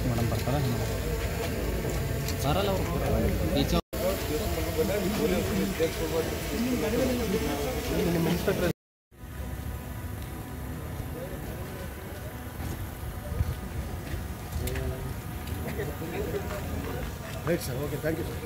Madam ಬರ್ತಾರ ಬರಲ್ಲ inspector right sir, okay, thank you sir.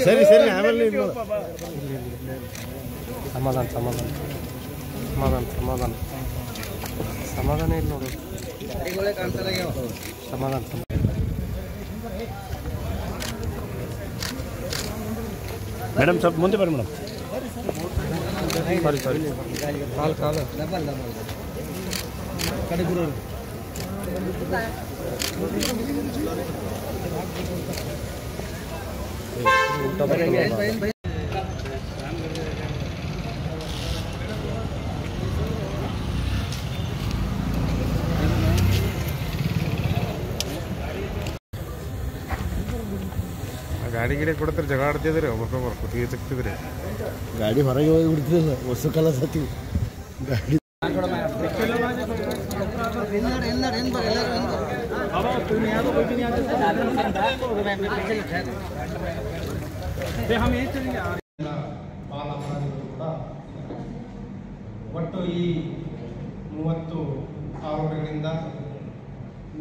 ಸರಿ ಸರಿ, ಆಮೇಲೆ ಸಮಾಧಾನ ಸಮಾಧಾನ ಸಮಾಧಾನ ಸಮಾಧಾನ ಸಮಾಧಾನ ಇಲ್ಲ ನೋಡು, ಸಮಾಧಾನ. ಮೇಡಮ್ ಸ್ವಲ್ಪ ಮುಂದೆ ಬರ್ರಿ ಮೇಡಮ್. ಸಾರಿ ಸಾರಿ, ಕಾಲು ಕಾಲು ಕಡೆ ಗುರು ಗಾಡಿ ಗಿಡಿ ಕೊಡ್ತಾರೆ, ಜಗಳ ಆಡ್ತಿದ್ರಿ ಒಬ್ಬೊಬ್ಬರು ಕುತ್ತಿಗೆ ಸಿಗ್ತಿದ್ರಿ. ಗಾಡಿ ಹೊರಗೆ ಹೋಗಿ ಬಿಡ್ತಿರಲ್ಲ, ಹೊಸ ಕಾಲ ಸತಿ ಗಾಡಿ. ಬಾಲ ಅಪರಾಧಿಗಳು ಕೂಡ ಒಟ್ಟು ಈ 30 ಆರೋಪಿಗಳಿಂದ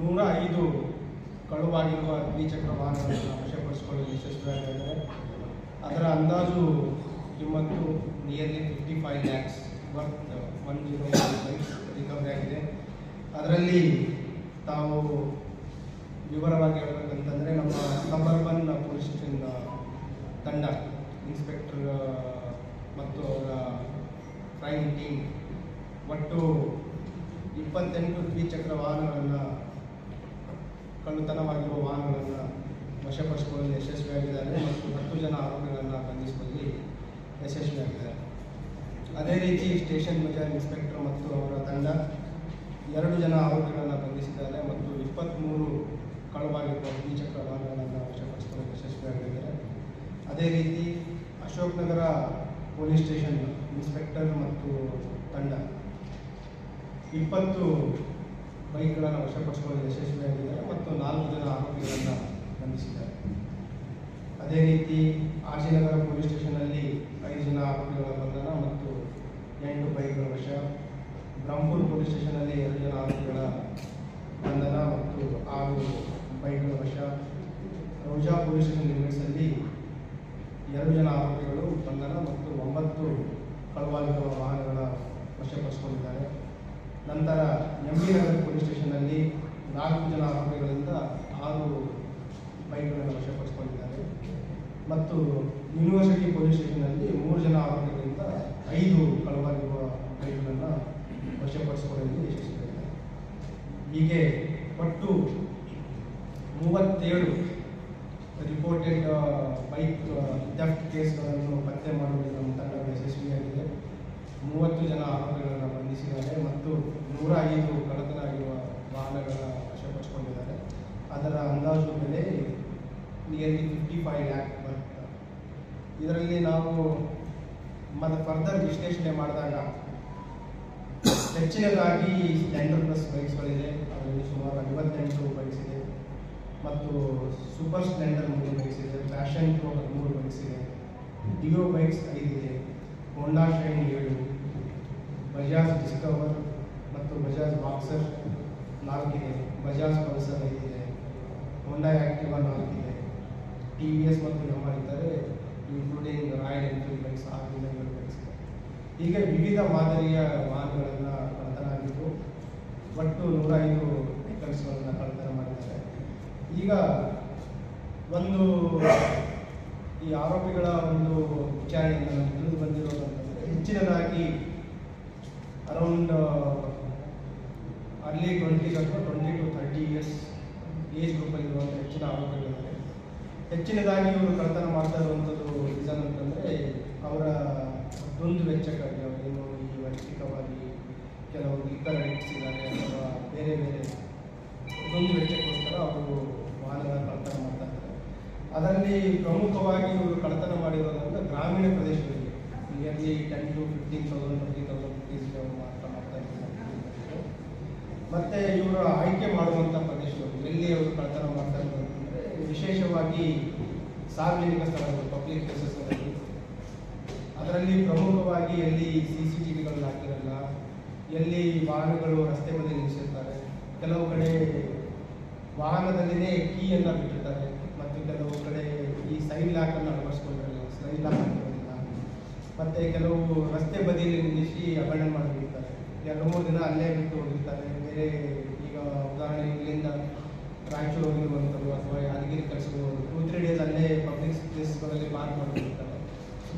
105 ಕಳುವಾಗಿರುವ ದ್ವಿಚಕ್ರ ವಾಹನಗಳನ್ನು ವಶಪಡಿಸಿಕೊಳ್ಳಲು ಯಶಸ್ವಿಯಾಗಿದ್ದಾರೆ. ಅದರ ಅಂದಾಜು ಕಿಮ್ಮತ್ತು nearly 55 lakhs worth 105 bikes recovery ಆಗಿದೆ. ಅದರಲ್ಲಿ ತಾವು ವಿವರವಾಗಿ ಹೇಳಬೇಕಂತಂದರೆ, ನಮ್ಮ ಸಬರ್ಬನ್ ಪೊಲೀಸ್ ಸ್ಟೇಷನ್ ತಂಡ ಇನ್ಸ್ಪೆಕ್ಟರ್ ಮತ್ತು ಅವರ ಕ್ರೈಮ್ ಟೀಮ್ ಒಟ್ಟು 28 ದ್ವಿಚಕ್ರ ವಾಹನಗಳನ್ನು, ಕಳ್ಳತನವಾಗಿರುವ ವಾಹನಗಳನ್ನು ವಶಪಡಿಸಿಕೊಳ್ಳಲು ಯಶಸ್ವಿಯಾಗಿದ್ದಾರೆ ಮತ್ತು 10 ಜನ ಆರೋಪಿಗಳನ್ನು ಬಂಧಿಸುವಲ್ಲಿ ಯಶಸ್ವಿಯಾಗಿದ್ದಾರೆ. ಅದೇ ರೀತಿ ಸ್ಟೇಷನ್ ಬಜಾರ್ ಇನ್ಸ್ಪೆಕ್ಟರ್ ಮತ್ತು ಅವರ ತಂಡ 2 ಜನ ಆರೋಪಿಗಳನ್ನು ಬಂಧಿಸಿದ್ದಾರೆ ಮತ್ತು 23 ಕಳುವಾಗಿರುವ ದ್ವಿಚಕ್ರ ವಾಹನಗಳನ್ನು ವಶಪಡಿಸಿಕೊಳ್ಳಲು ಯಶಸ್ವಿಯಾಗಿದ್ದಾರೆ. ಅದೇ ರೀತಿ Ashok Nagar police station inspector ಮತ್ತು ತಂಡ 20 ಬೈಕ್ಗಳನ್ನು ವಶಪಡಿಸಿಕೊಳ್ಳಲು ಯಶಸ್ವಿಯಾಗಿದ್ದಾರೆ ಮತ್ತು 4 ಜನ ಆರೋಪಿಗಳನ್ನು ಬಂಧಿಸಿದ್ದಾರೆ. ಅದೇ ರೀತಿ ಆರ್.ಜಿ. ನಗರ ಪೊಲೀಸ್ ಸ್ಟೇಷನ್ನಲ್ಲಿ 5 ಜನ ಆರೋಪಿಗಳ ಬಂಧನ ಮತ್ತು 8 ಬೈಕ್ಗಳ ವಶ. ಬ್ರಹ್ಮಪುರ ಪೊಲೀಸ್ ಸ್ಟೇಷನ್ನಲ್ಲಿ 2 ಜನ ಆರೋಪಿಗಳ ಬಂಧನ ಮತ್ತು 6 ಬೈಕ್ಗಳ ವಶ. ರೋಜಾ ಪೊಲೀಸ್ ಸ್ಟೇಷನ್ ಲಿಮಿಟ್ಸಲ್ಲಿ 2 ಜನ ಆರೋಪಿಗಳು ಬಂಧನ ಮತ್ತು 9 ಕಳುವಾಗಿರುವ ವಾಹನಗಳ ವಶಪಡಿಸಿಕೊಂಡಿದ್ದಾರೆ. ನಂತರ ಎಂ.ಬಿ. ನಗರ ಪೊಲೀಸ್ ಸ್ಟೇಷನ್ನಲ್ಲಿ 4 ಜನ ಆರೋಪಿಗಳಿಂದ 6 ಬೈಕ್ಗಳನ್ನು ವಶಪಡಿಸಿಕೊಂಡಿದ್ದಾರೆ ಮತ್ತು ಯೂನಿವರ್ಸಿಟಿ ಪೊಲೀಸ್ ಸ್ಟೇಷನ್ನಲ್ಲಿ 3 ಜನ ಆರೋಪಿಗಳಿಂದ 5 ಕಳುವಾಗಿರುವ ಬೈಕ್ಗಳನ್ನು ವಶಪಡಿಸಿಕೊಳ್ಳಲು ಯಶಸ್ವಿಯಾಗಿದೆ. ಹೀಗೆ ಒಟ್ಟು 37 ರಿಪೋರ್ಟೆಡ್ ಬೈಕ್ ಥೆಫ್ಟ್ ಕೇಸ್ಗಳನ್ನು ಪತ್ತೆ ಮಾಡುವಲ್ಲಿ ನಮ್ಮ ತಂಡ ಯಶಸ್ವಿಯಾಗಿದೆ. 30 ಜನ ಆರೋಪಿಗಳನ್ನು ಬಂಧಿಸಿದ್ದಾರೆ ಮತ್ತು 105 ಕಳ್ಳತನ ಆಗಿರುವ ವಾಹನಗಳನ್ನು ವಶಪಡಿಸಿಕೊಂಡಿದ್ದಾರೆ. ಅದರ ಅಂದಾಜು ಬೆಲೆ ನಿಯರ್ಲಿ 55 lakh ವರ್ತ್. ಇದರಲ್ಲಿ ನಾವು ಮತ್ತು ಫರ್ದರ್ ವಿಶ್ಲೇಷಣೆ ಮಾಡಿದಾಗ ಹೆಚ್ಚಿನದಾಗಿ ಸ್ಪ್ಲೆಂಡರ್ ಪ್ಲಸ್ ಬೈಕ್ಸ್ಗಳಿದೆ, ಅದರಲ್ಲಿ ಸುಮಾರು 58 ಬೈಕ್ಸ್ ಇದೆ ಮತ್ತು ಸೂಪರ್ ಸ್ಪ್ಲೆಂಡರ್ 3 ಬೈಕ್ಸ್ ಇದೆ, ಫ್ಯಾಷನ್ ಪ್ರೋ 3 ಬೈಕ್ಸ್ ಇದೆ, ಡಿಯೋ ಬೈಕ್ಸ್ 5 ಇದೆ, ಹೋಂಡಾ ಶೈನ್ 7, ಬಜಾಜ್ ಡಿಸ್ಕವರ್ ಮತ್ತು ಬಜಾಜ್ ಬಾಕ್ಸರ್ 4 ಇದೆ, ಬಜಾಜ್ ಪಲ್ಸರ್ 5 ಇದೆ, ಹೋಂಡಾ ಆ್ಯಕ್ಟಿವಾ 4 ಇದೆ, ಟಿ.ವಿ.ಎಸ್ ಮತ್ತು ಯಮಹಾ ಇದ್ದಾರೆ, including royal Enfield bikes 6 bikes ಇದೆ. ಹೀಗೆ ವಿವಿಧ ಮಾದರಿಯ ವಾಹನಗಳನ್ನು ಕಳ್ಳತನ ಆಗಿದ್ದು ಒಟ್ಟು 105 ವೆಹಿಕಲ್ಸ್ಗಳನ್ನು ಈಗ ಒಂದು ಈ ಆರೋಪಿಗಳ ಒಂದು ವಿಚಾರಣೆಯಿಂದ ನಮಗೆ ತಿಳಿದು ಬಂದಿರೋದಂತಂದರೆ ಹೆಚ್ಚಿನದಾಗಿ ಅರೌಂಡ್ ಅರ್ಲಿ 20s ಅಥವಾ 20 to 30 ಇಯರ್ಸ್ ಏಜ್ ಗ್ರೂಪಲ್ಲಿರುವಂಥ ಹೆಚ್ಚಿನ ಆರೋಪಿಗಳಿದ್ದಾರೆ. ಹೆಚ್ಚಿನದಾಗಿ ಇವರು ಕಳ್ಳತನ ಮಾಡ್ತಾ ಇರುವಂಥದ್ದು ರೀಸನ್ ಅಂತಂದರೆ ಅವರ ದುಂದು ವೆಚ್ಚಕ್ಕಾಗಿ ಅವರೇನು ಈ ವೈಯಕ್ತಿಕವಾಗಿ ಕೆಲವು ಲಿಕ್ಕರ್ ಅಡಿಕ್ಟ್ಸ್ ಇದ್ದಾರೆ ಅಥವಾ ಬೇರೆ ಬೇರೆ ದುಂದು ವೆಚ್ಚಕ್ಕೋಸ್ಕರ ಅವರು ವಾಹನಗಳ ಕಳ್ಳತನ ಮಾಡ್ತಾ ಇದ್ದಾರೆ. ಅದರಲ್ಲಿ ಪ್ರಮುಖವಾಗಿ ಇವರು ಕಳ್ಳತನ ಮಾಡಿರೋದ್ರಿಂದ ಗ್ರಾಮೀಣ ಪ್ರದೇಶಗಳಿಗೆ ನಿಯರ್ಲಿ 10 to 15,000 20,000 rupees ಮಾತ್ರ ಮಾಡ್ತಾ ಇದ್ದಾರೆ. ಮತ್ತು ಇವರು ಆಯ್ಕೆ ಮಾಡುವಂಥ ಪ್ರದೇಶಗಳು ಎಲ್ಲಿ ಅವರು ಕಳ್ಳತನ ಮಾಡ್ತಾ ಇದ್ದಾರೆ ಅಂತಂದರೆ ವಿಶೇಷವಾಗಿ ಸಾರ್ವಜನಿಕ ಸ್ಥಳಗಳು, ಪಬ್ಲಿಕ್ ಪ್ಲೇಸಸ್ಗಳಲ್ಲಿ, ಅದರಲ್ಲಿ ಪ್ರಮುಖವಾಗಿ ಎಲ್ಲಿ CCTVಗಳು ಹಾಕಿರಲ್ಲ, ಎಲ್ಲಿ ವಾಹನಗಳು ರಸ್ತೆ ಬದಿ ನಿಲ್ಲಿಸಿರ್ತಾರೆ, ಕೆಲವು ಕಡೆ ವಾಹನದಲ್ಲಿನೇ ಕೀಯನ್ನು ಬಿಟ್ಟಿರ್ತಾರೆ, ಮತ್ತು ಕೆಲವು ಕಡೆ ಈ ಸೈಡ್ ಲಾಕನ್ನು ಅಳವಡಿಸ್ಕೊಂಡಿರಲ್ಲ, ಸೈಡ್ ಲಾಕ್ ಹಾಕಿರೋದಿಲ್ಲ, ಮತ್ತು ಕೆಲವು ರಸ್ತೆ ಬದಿಯಲ್ಲಿ ನಿಲ್ಲಿಸಿ ಅಬಂಡನ್ ಮಾಡಿಬಿಡ್ತಾರೆ. 2-3 ದಿನ ಅಲ್ಲೇ ಬಿಟ್ಟು ಹೋಗಿರ್ತಾರೆ. ಬೇರೆ ಈಗ ಉದಾಹರಣೆ ಇಲ್ಲಿಂದ ರಾಯಚೂರು ಹೋಗಿರುವಂಥದ್ದು ಅಥವಾ ಯಾದಗಿರಿ ಕೆಲಸಗಳು 2-3 ಡೇಸ್ ಅಲ್ಲೇ ಪಬ್ಲಿಕ್ ಪ್ಲೇಸ್ಗಳಲ್ಲಿ ಪಾರ್ಕ್ ಮಾಡಿಬಿಡ್ತಾರೆ.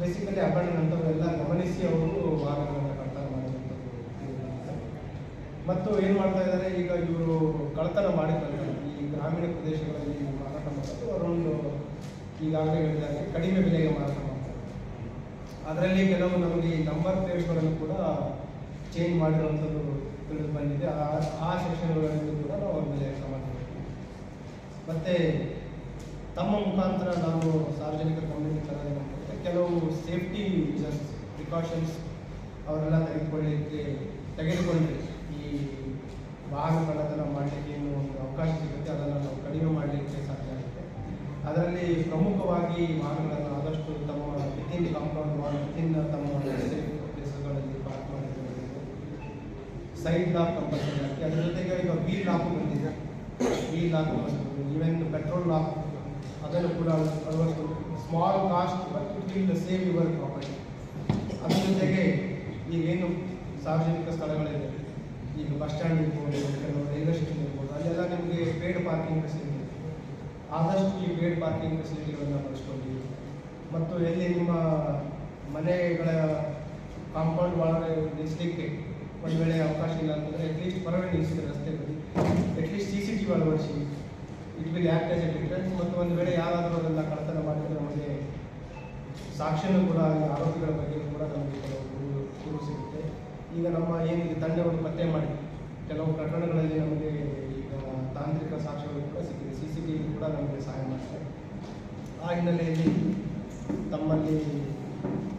ಬೇಸಿಕಲಿ ಅಬಂಡನ್ ಅಂಥವೆಲ್ಲ ಗಮನಿಸಿ ಅವರು ವಾಹನಗಳನ್ನು ಕಳ್ಳತನ ಮಾಡಿರುವಂಥದ್ದು. ಮತ್ತು ಏನು ಮಾಡ್ತಾ ಇದ್ದಾರೆ, ಈಗ ಇವರು ಕಳ್ಳತನ ಮಾಡಿದಂಥ ಈ ಗ್ರಾಮೀಣ ಪ್ರದೇಶಗಳಲ್ಲಿ ಮಾರಾಟ ಮಾಡೋದು ಅರೌಂಡ್ ಈಗಾಗಲೇ ಹೇಳಿದಾಗ ಕಡಿಮೆ ಬೆಲೆಗೆ ಮಾರಾಟ ಮಾಡ್ತಾರೆ. ಅದರಲ್ಲಿ ಕೆಲವು ನಮಗೆ ನಂಬರ್ ಪ್ಲೇಟ್ಗಳನ್ನು ಕೂಡ ಚೇಂಜ್ ಮಾಡಿರುವಂಥದ್ದು ತಿಳಿದು ಬಂದಿದೆ. ಆ ಸೆಕ್ಷನ್ಗಳಲ್ಲಿ ಕೂಡ ನಾವು ಅವ್ರ ಮೇಲೆ ಕ್ರಮ ತಗೊಳ್ತೀವಿ. ಮತ್ತು ತಮ್ಮ ಮುಖಾಂತರ ನಾವು ಸಾರ್ವಜನಿಕ ಕಮ್ಯುನಿಟಿ ಥರ ಕೆಲವು ಸೇಫ್ಟಿ ಮೆಜರ್ಸ್, ಪ್ರಿಕಾಷನ್ಸ್ ಅವರೆಲ್ಲ ತೆಗೆದುಕೊಂಡ್ರೆ ಈ ವಾಹನ ಕಳ್ಳತನ ಮಾಡಲಿಕ್ಕೆ ಏನು ಒಂದು ಅವಕಾಶ ಸಿಗುತ್ತೆ ಅದನ್ನು ನಾವು ಕಡಿಮೆ ಮಾಡಲಿಕ್ಕೆ ಸಾಧ್ಯ ಆಗುತ್ತೆ. ಅದರಲ್ಲಿ ಪ್ರಮುಖವಾಗಿ ವಾಹನಗಳನ್ನು ಆದಷ್ಟು ತಮ್ಮ ವಿತಿನ್ ಕಾಂಪೌಂಡ್ ವಾಲ್, ವಿತಿನ್ ತಮ್ಮ ಸೇಫ್ ಪ್ಲೇಸ್ಗಳಲ್ಲಿ ಪಾರ್ಕ್ ಮಾಡಿಕೊಳ್ಳಬೇಕು. ಸೈಡ್ ಲಾಕ್ ಕಂಪಲ್ಸರಿ ಹಾಕಿ, ಅದರ ಜೊತೆಗೆ ಈಗ ವೀಲ್ ಲಾಕು ಬಂದಿದೆ, ವೀಲ್ ಲಾಕ್ ಬಳಸ್ಬೋದು. ಈವನ್ ಪೆಟ್ರೋಲ್ ಲಾಕ್ ಅದನ್ನು ಕೂಡ ಅಳವಡಿಸ್ಬೋದು. Small cost but it will save your property. ಅದ್ರ ಜೊತೆಗೆ ಈಗೇನು ಸಾರ್ವಜನಿಕ ಸ್ಥಳಗಳಿದೆ, ಈಗ ಬಸ್ ಸ್ಟ್ಯಾಂಡ್ ಇರ್ಬೋದು, ಕೆಲವು ರೈಲ್ವೆ ಸ್ಟೇಷನ್ ಇರ್ಬೋದು, ಅಲ್ಲೆಲ್ಲ ನಿಮಗೆ ಪೇಡ್ ಪಾರ್ಕಿಂಗ್ ಫೆಸಿಲಿಟಿ ಇದೆ. ಆದಷ್ಟು ಈ ಪೇಡ್ ಪಾರ್ಕಿಂಗ್ ಫೆಸಿಲಿಟಿಗಳನ್ನು ಬಳಸ್ಕೊಳ್ಳಿ. ಮತ್ತು ಎಲ್ಲಿ ನಿಮ್ಮ ಮನೆಗಳ ಕಾಂಪೌಂಡ್ ಒಳಗಡೆ ನಿಲ್ಲಿಸಲಿಕ್ಕೆ ಒಂದು ವೇಳೆ ಅವಕಾಶ ಇಲ್ಲ ಅಂತಂದರೆ ಅಟ್ಲೀಸ್ಟ್ ಹೊರಗಡೆ ನಿಲ್ಲಿಸಿದ್ರೆ ರಸ್ತೆ ಬದಿ ಅಟ್ಲೀಸ್ಟ್ CCTV ಅಳವಡಿಸಿ. It will act as A difference. ಮತ್ತು ಒಂದು ವೇಳೆ ಯಾರಾದರೂ ಅದನ್ನು ಕಳ್ಳತನ ಮಾಡಿದರೆ ನಮಗೆ ಸಾಕ್ಷ್ಯನೂ ಕೂಡ ಆರೋಪಿಗಳ ಬಗ್ಗೆ ಕೂಡ ನಮಗೆ ಕೆಲವು ದೂರು ಸಿಗುತ್ತೆ. ಈಗ ನಮ್ಮ ಏನಿದೆ ತಂಡಗಳು ಪತ್ತೆ ಮಾಡಿ ಕೆಲವು ಪ್ರಕರಣಗಳಲ್ಲಿ ನಮಗೆ ಈಗ ತಾಂತ್ರಿಕ ಸಾಕ್ಷ್ಯಗಳು ಕೂಡ ಸಿಕ್ಕಿದೆ. CCTV ಕೂಡ ನಮಗೆ ಸಹಾಯ ಮಾಡ್ತಾರೆ. ಆ ಹಿನ್ನೆಲೆಯಲ್ಲಿ ತಮ್ಮಲ್ಲಿ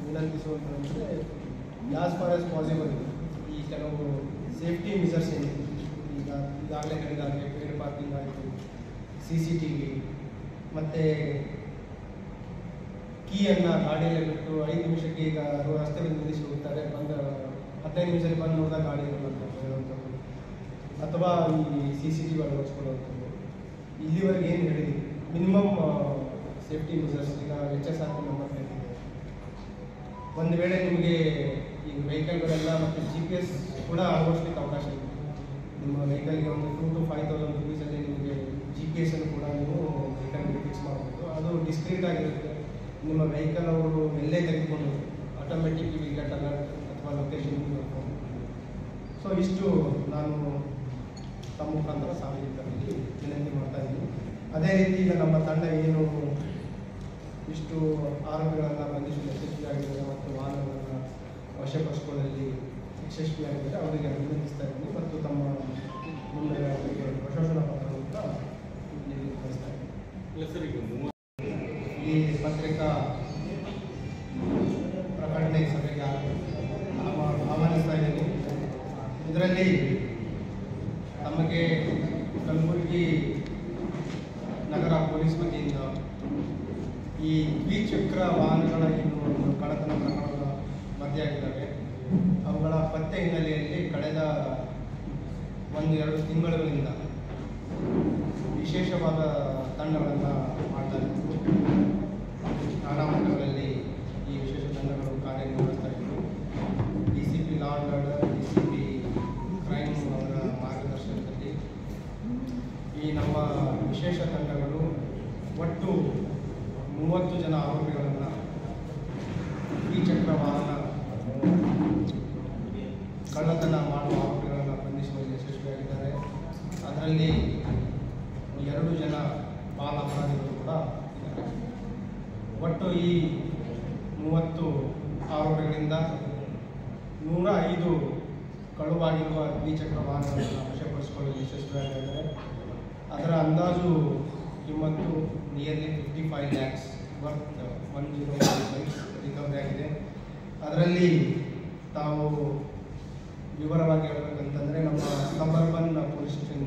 ವಿನಂತಿಸುವಂತಂದರೆ ಆಸ್ ಫಾರ್ ಆಸ್ ಪಾಸಿಬಲ್ ಈ ಕೆಲವು ಸೇಫ್ಟಿ ಮೆಜರ್ಸ್ ಏನಿದೆ, ಈಗಾಗಲೇ ಹೇಳಿದಾಗೆ ಪೇಡ್ ಪಾರ್ಕಿಂಗ್ ಆಯಿತು, CCTV, ಮತ್ತು ಕೀಯನ್ನು ಗಾಡಿಯಲ್ಲೇ ಬಿಟ್ಟು 5 ನಿಮಿಷಕ್ಕೆ ಈಗ ರಸ್ತೆ ಮೇಲೆ ನಿಲ್ಲಿಸಿ ಹೋಗ್ತಾರೆ, ಬಂದ 15 ನಿಮಿಷದಲ್ಲಿ ಬಂದು ನೋಡಿದಾಗ ಗಾಡಿ ಹೇಳುವಂಥದ್ದು, ಅಥವಾ ಈ CCTV ಅಳವಡಿಸ್ಕೊಳ್ಳುವಂಥದ್ದು. ಇಲ್ಲಿವರೆಗೆ ಏನು ಹೇಳಿದ್ವಿ ಮಿನಿಮಮ್ ಸೇಫ್ಟಿ ಮೆಜರ್ಸ್. ಈಗ HSRP ನಂಬರ್ ಇದೆ. ಒಂದು ವೇಳೆ ನಿಮಗೆ ಈಗ ವೆಹಿಕಲ್ಗಳೆಲ್ಲ ಮತ್ತು GPS ಕೂಡ ಅಳವಡಿಸ್ಲಿಕ್ಕೆ ಅವಕಾಶ ಇದೆ. ನಿಮ್ಮ ವೆಹಿಕಲ್ಗೆ ಒಂದು 2,000 to 5,000 ರೂಪೀಸಲ್ಲಿ ನಿಮಗೆ GPS ಅನ್ನು ಕೂಡ ನೀವು ವೆಹಿಕಲ್ಗೆ ಫಿಕ್ಸ್ ಮಾಡಬಹುದು. ಅದು ಡಿಸ್ಕ್ರೀಟ್ ಆಗಿರುತ್ತೆ. ನಿಮ್ಮ ವೆಹಿಕಲ್ ಅವರು ಎಲ್ಲೇ ತೆಗೆದುಕೊಂಡು ಆಟೋಮೆಟಿಕ್ ಗೆಟ್ ಅಲರ್ಟ್ ಅಥವಾ ಲೊಕೇಶನ್ ನೋಡ್ಕೊಂಡು. ಸೊ ಇಷ್ಟು ನಾನು ತಮ್ಮ ಮುಖಾಂತರ ಸಾರ್ವಜನಿಕರಲ್ಲಿ ವಿನಂತಿ ಮಾಡ್ತಾ ಇದ್ದೀನಿ. ಅದೇ ರೀತಿ ಈಗ ನಮ್ಮ ತಂಡ ಏನು ಇಷ್ಟು ಆರೋಪಿಗಳನ್ನು ಬಂಧಿಸಲು ಯಶಸ್ವಿಯಾಗಿದ್ದಾರೆ ಮತ್ತು ವಾಹನಗಳನ್ನು ವಶಪಡಿಸಿಕೊಳ್ಳಲು ಯಶಸ್ವಿಯಾಗಿದ್ದಾರೆ ಅವರಿಗೆ ಅಭಿನಂದಿಸ್ತಾ ಇದ್ದೀನಿ. ಮತ್ತು ತಮ್ಮ ಮುಂದೆ ಅವರಿಗೆ ಪ್ರಶಂಸನಾ ಪತ್ರವನ್ನು ಕೂಡ ಕಳಿಸ್ತಾ ಇದ್ದೀನಿ. ಈ ಪತ್ರಿಕಾ ಪ್ರಕಟಣೆ ಸಭೆಗೆ ಆಹ್ವಾನಿಸ್ತಾ ಇದ್ದೀನಿ. ಇದರಲ್ಲಿ ತಮಗೆ ಕಲಬುರಗಿ ನಗರ ಪೊಲೀಸ್ ವತಿಯಿಂದ ಈ ದ್ವಿಚಕ್ರ ವಾಹನಗಳ ಏನು ಕಳ್ಳತನ ಪ್ರಕರಣಗಳ ವರದಿಯಾಗಿದ್ದಾವೆ ಅವುಗಳ ಪತ್ತೆ ಹಿನ್ನೆಲೆಯಲ್ಲಿ ಕಳೆದ 1-2 ತಿಂಗಳುಗಳಿಂದ ವಿಶೇಷವಾದ ತಂಡಗಳನ್ನು ಮಾಡ್ತಾ ಇದ್ದು ನಾನಾ ಮಟ್ಟಗಳಲ್ಲಿ ಈ ವಿಶೇಷ ತಂಡಗಳು ಕಾರ್ಯನಿರ್ವಹಿಸ್ತಾ ಇದ್ದು DCP law and order, DCP crime ಅವರ ಮಾರ್ಗದರ್ಶನದಲ್ಲಿ ಈ ನಮ್ಮ ವಿಶೇಷ ತಂಡಗಳು ಒಟ್ಟು 30 ಜನ ಆರೋಪಿಗಳನ್ನು ದ್ವಿಚಕ್ರ ವಾಹನ ಕಳ್ಳತನ ಮಾಡುವ ಆರೋಪಿಗಳನ್ನು ಬಂಧಿಸುವಲ್ಲಿ ಯಶಸ್ವಿಯಾಗಿದ್ದಾರೆ. ಅದರಲ್ಲಿ 2 ಜನ ಬಾಲ ಅಪರಾಧಿಗಳು ಕೂಡ ಇದ್ದಾರೆ. ಒಟ್ಟು ಈ 30 ಆರೋಪಿಗಳಿಂದ 105 ಕಳುವಾಗಿರುವ ದ್ವಿಚಕ್ರ ವಾಹನಗಳನ್ನು ವಶಪಡಿಸಿಕೊಳ್ಳಲು ಯಶಸ್ವಿಯಾಗಿದ್ದಾರೆ. ಅದರ ಅಂದಾಜು ಕಿಮ್ಮತ್ತು nearly 55 lakhs worth 105 bikes recovery ಆಗಿದೆ. ಅದರಲ್ಲಿ ತಾವು ವಿವರವಾಗಿ ಹೇಳಬೇಕಂತಂದರೆ ನಮ್ಮ ಸಬರ್ಬನ್ ಪೊಲೀಸ್ ಸ್ಟೇಷನ್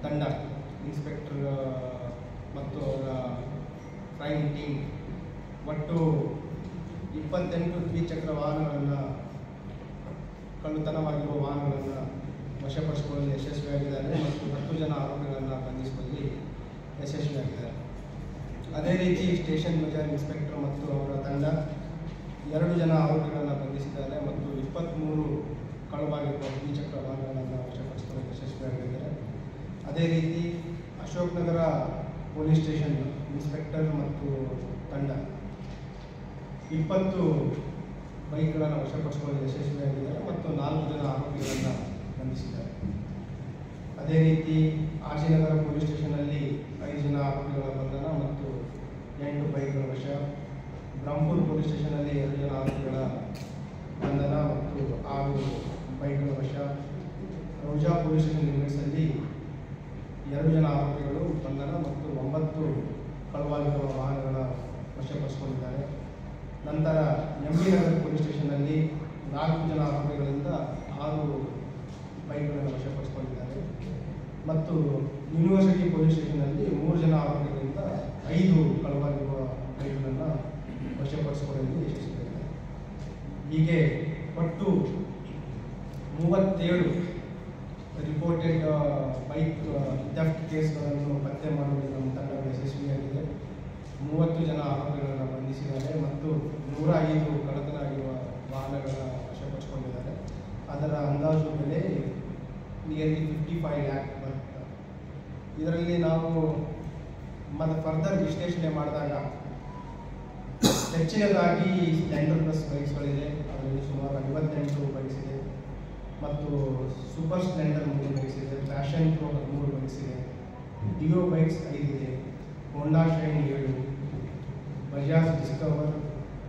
ತಂಡ ಇನ್ಸ್ಪೆಕ್ಟರ್ ಮತ್ತು ಅವರ ಕ್ರೈಮ್ ಟೀಮ್ ಒಟ್ಟು 28 ದ್ವಿಚಕ್ರ ವಾಹನಗಳನ್ನು ಕಳ್ಳತನವಾಗಿರುವ ವಾಹನಗಳನ್ನು ವಶಪಡಿಸಿಕೊಳ್ಳಲು ಯಶಸ್ವಿಯಾಗಿದ್ದಾರೆ ಮತ್ತು 10 ಜನ ಆರೋಪಿಗಳನ್ನು ಬಂಧಿಸುವಲ್ಲಿ ಯಶಸ್ವಿಯಾಗಿದ್ದಾರೆ. ಅದೇ ರೀತಿ ಸ್ಟೇಷನ್ ಬಜಾರ್ ಇನ್ಸ್ಪೆಕ್ಟರ್ ಮತ್ತು ಅವರ ತಂಡ 2 ಜನ ಆರೋಪಿಗಳನ್ನು ಬಂಧಿಸಿದ್ದಾರೆ ಮತ್ತು 23 ಕಳುವಾಗಿರುವ ದ್ವಿಚಕ್ರ ವಾಹನಗಳನ್ನು ವಶಪಡಿಸಿಕೊಳ್ಳಲು ಯಶಸ್ವಿಯಾಗಿದ್ದಾರೆ. ಅದೇ ರೀತಿ Ashok Nagar police station inspector ಮತ್ತು ತಂಡ 20 ಬೈಕ್ಗಳನ್ನು ವಶಪಡಿಸಿಕೊಳ್ಳಲು ಯಶಸ್ವಿಯಾಗಿದ್ದಾರೆ ಮತ್ತು 4 ಜನ ಆರೋಪಿಗಳನ್ನು ಬಂಧಿಸಿದ್ದಾರೆ. ಅದೇ ರೀತಿ ಆರ್ ಸಿ ನಗರ ಪೊಲೀಸ್ ಸ್ಟೇಷನ್ನಲ್ಲಿ 5 ಜನ ಆರೋಪಿಗಳ ಬಂಧನ ಮತ್ತು 8 ಬೈಕ್ಗಳ ವಶ. ಬ್ರಹ್ಮಪುರ ಪೊಲೀಸ್ ಸ್ಟೇಷನ್ನಲ್ಲಿ 2 ಜನ ಆರೋಪಿಗಳ ಬಂಧನ ಮತ್ತು 6 ಬೈಕ್ಗಳ ವಶ. ರೋಜಾ ಪೊಲೀಸ್ ಸ್ಟೇಷನ್ ಲಿಮಿಟ್ಸಲ್ಲಿ 2 ಜನ ಆರೋಪಿಗಳು ಬಂಧನ ಮತ್ತು 9 ಕಳುವಾಗಿರುವ ವಾಹನಗಳ ವಶಪಡಿಸಿಕೊಂಡಿದ್ದಾರೆ. ನಂತರ ಎಂ.ಬಿ. ನಗರ ಪೊಲೀಸ್ ಸ್ಟೇಷನ್ನಲ್ಲಿ 4 ಜನ ಆರೋಪಿಗಳಿಂದ 6 ಬೈಕ್ಗಳನ್ನು ವಶಪಡಿಸಿಕೊಂಡಿದ್ದಾರೆ ಮತ್ತು ಯೂನಿವರ್ಸಿಟಿ ಪೊಲೀಸ್ ಸ್ಟೇಷನ್ನಲ್ಲಿ 3 ಜನ ಆರೋಪಿಗಳಿಂದ 5 ಕಳುವಾಗಿರುವ ಬೈಕ್ಗಳನ್ನು ವಶಪಡಿಸಿಕೊಳ್ಳಲು ಯಶಸ್ವಿಯಾಗಿದೆ. ಹೀಗೆ ಒಟ್ಟು 37 ರಿಪೋರ್ಟೆಡ್ ಬೈಕ್ ಥೆಫ್ಟ್ ಕೇಸ್ಗಳನ್ನು ಪತ್ತೆ ಮಾಡುವಲ್ಲಿ ನಮ್ಮ ತಂಡ ಯಶಸ್ವಿಯಾಗಿದೆ. 30 ಜನ ಆರೋಪಿಗಳನ್ನು ಬಂಧಿಸಿದ್ದಾರೆ ಮತ್ತು 105 ಕಳ್ಳತನ ಆಗಿರುವ ವಾಹನಗಳ ವಶಪಡಿಸಿಕೊಂಡಿದ್ದಾರೆ. ಅದರ ಅಂದಾಜು ಬೆಲೆ ನಿಯರ್ಲಿ 55 lakh ವರ್ತ್. ಇದರಲ್ಲಿ ನಾವು ಫರ್ದರ್ ವಿಶ್ಲೇಷಣೆ ಮಾಡಿದಾಗ ಹೆಚ್ಚಿನದಾಗಿ ಸ್ಪ್ಲೆಂಡರ್ ಪ್ಲಸ್ ಬೈಕ್ಸ್ಗಳಿದೆ. ಅದರಲ್ಲಿ ಸುಮಾರು 58 ಬೈಕ್ಸ್ ಇದೆ ಮತ್ತು ಸೂಪರ್ ಸ್ಪ್ಲೆಂಡರ್ 3 ಬೈಕ್ಸ್ ಇದೆ, ಫ್ಯಾಷನ್ ಪ್ರೋ 3 ಬೈಕ್ಸ್ ಇದೆ, ಡಿಯೋ ಬೈಕ್ಸ್ 5 ಇದೆ, ಹೋಂಡಾ ಶೈನ್ 7, ಬಜಾಜ್ ಡಿಸ್ಕವರ್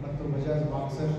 ಮತ್ತು ಬಜಾಜ್ ಬಾಕ್ಸರ್